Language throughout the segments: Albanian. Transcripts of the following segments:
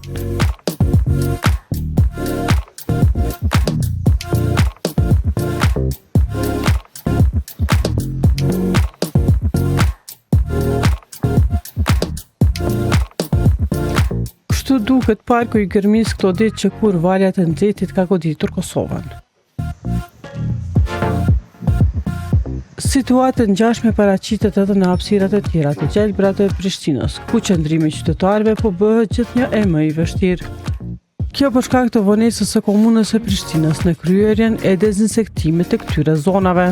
Kështu duket parku i Gërmis këto ditë që kur valja e nxehtit ka goditur Kosovën. Situatë ngjashme paraqitet edhe në hapësirat e tjera të gjelbra të Prishtinës, ku qëndrimi i qytetarëve po bëhet gjithnjë e më i vështirë. Kjo për shkak të vonesës së komunës së Prishtinës në kryerjen e dezinsektimit të këtyre zonave.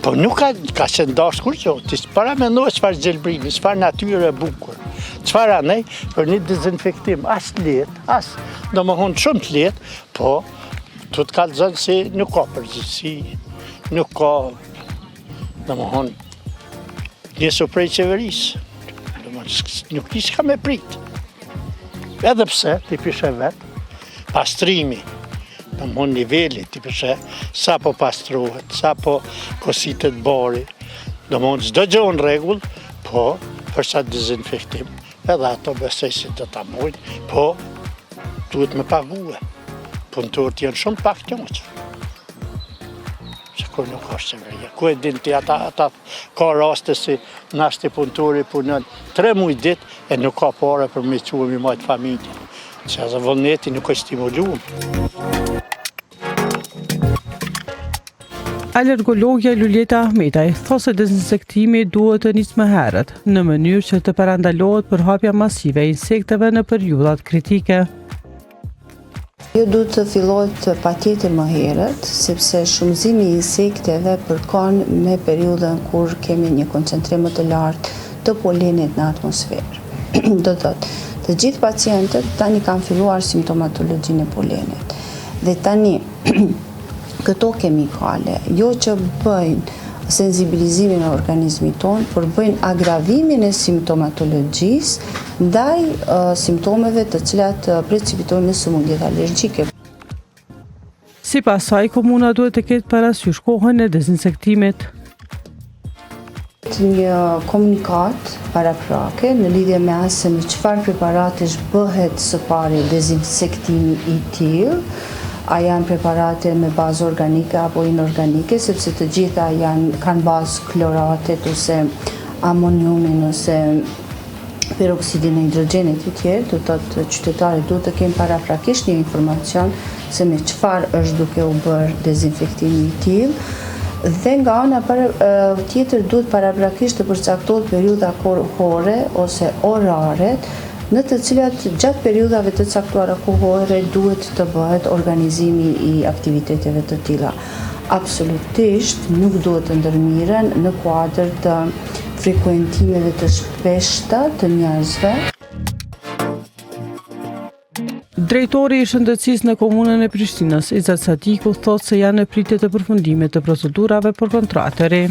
Po nuk ka qenë dashur kjo, ti para mendoj çfarë gjelbrimi, çfarë natyrë e bukur. Çfarë anej për një dezinfektim as lehtë, as domethënë shumë të lehtë, po tu të kallëzon se nuk ka përgjegjësi, nuk ka domethënë njësë prej qeverisë. Nuk di çka me prit. Edhe pse ti pishe vetë, pastrimi, domethënë niveli ti pishe sa po pastrohet, sa po kositet bari, domethënë çdo gjë në rregull, po për sa dezinfektim. Edhe ato besoj se do ta mojnë, po duhet me paguë. Punëtorët janë shumë pak kënaqur. Se kur nuk është qeveria. Ku e din ti ata ka raste si nashti punëtori punon 3 muaj ditë e nuk ka parë për me çuar me majt familjen. Që as vullneti nuk është stimuluar. Alergologja Luljeta Ahmetaj thosë se dezinsektimi duhet të nisë më herët, në mënyrë që të parandalohet përhapja masive e insekteve në periudhat kritike. Jo duhet të fillohet patjetër më herët, sepse shumëzimi i insekteve përkon me periudhën kur kemi një koncentrim më të lartë të polenit në atmosferë. Do thotë, të gjithë pacientët tani kanë filluar simptomatologjinë e polenit. Dhe tani këto kemikale, jo që bëjnë sensibilizimin e organizmit tonë, por bëjnë agravimin e simptomatologjisë ndaj simptomeve të cilat precipitojnë në sëmundjet alergjike. Sipas saj, komuna duhet të ketë parasysh kohën e dezinsektimit. Një komunikat paraprake në lidhje me asë me çfarë preparatesh bëhet së pari dezinsektimi i tillë. A janë preparate me bazë organike apo inorganike, sepse të gjitha kanë bazë kloratet ose amoniumin ose peroksidin e hidrogenit e tjerë, do të thotë qytetarët duhet të kenë paraprakisht një informacion se me çfarë është duke u bërë dezinfektimi i tillë. Dhe nga ana tjetër duhet paraprakisht të përcaktohet periudha kohore ose orare, në të cilat gjatë periudhave të caktuara kohore duhet të bëhet organizimi i aktiviteteve të tilla. Absolutisht nuk duhet të ndërmiren në kuadër të frekuentimeve të shpeshta të njerëzve. Drejtori i shëndetësisë në komunën e Prishtinës, Izet Sadiku, thotë se janë në pritje të përfundimit të procedurave për kontratë të re.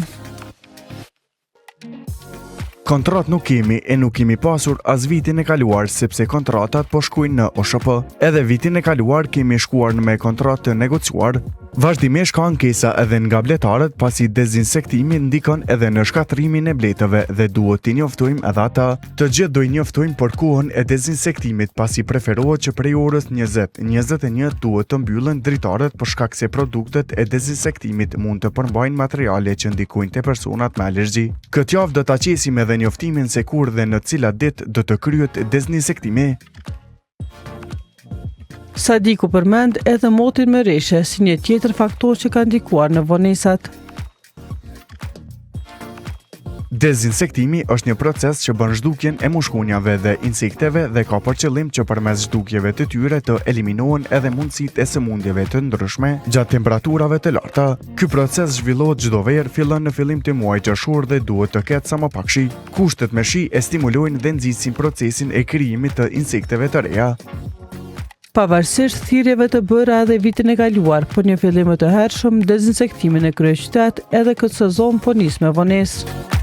Kontrat nuk kemi e nuk kemi pasur as vitin e kaluar sepse kontratat po shkojnë në OSHP. Edhe vitin e kaluar kemi shkuar me kontratë të negociuar. Vazhdimisht ka ankesa edhe nga bletarët pasi dezinsektimi ndikon edhe në shkatrimin e bletëve dhe duhet t'i njoftojmë edhe ata. Të gjithë do i njoftojmë për kohën e dezinsektimit pasi preferohet që prej orës 20-21 duhet të mbyllen dritarët për shkak se produktet e dezinsektimit mund të përmbajnë materiale që ndikojnë te personat me alergji. Këtë javë do ta qesim edhe njoftimin se kur dhe në cilat ditë do të kryhet dezinsektimi. Sadiku përmend edhe motin me reshe si një tjetër faktor që ka ndikuar në vonesat. Dezinsektimi është një proces që bën zhdukjen e mushkunjave dhe insekteve dhe ka për qëllim që përmes zhdukjeve të tyre të eliminohen edhe mundësitë e sëmundjeve të ndryshme gjatë temperaturave të larta. Ky proces zhvillohet çdo verë, fillon në fillim të muajit qershor dhe duhet të ketë sa më pak shi. Kushtet me shi e stimulojnë dhe nxisin procesin e krijimit të insekteve të reja. Pavarësisht thirrjeve të bëra edhe vitin e kaluar për një fillim të hershëm, dezinsektimin e kryeqytet edhe këtë sezon po nis me vonesë.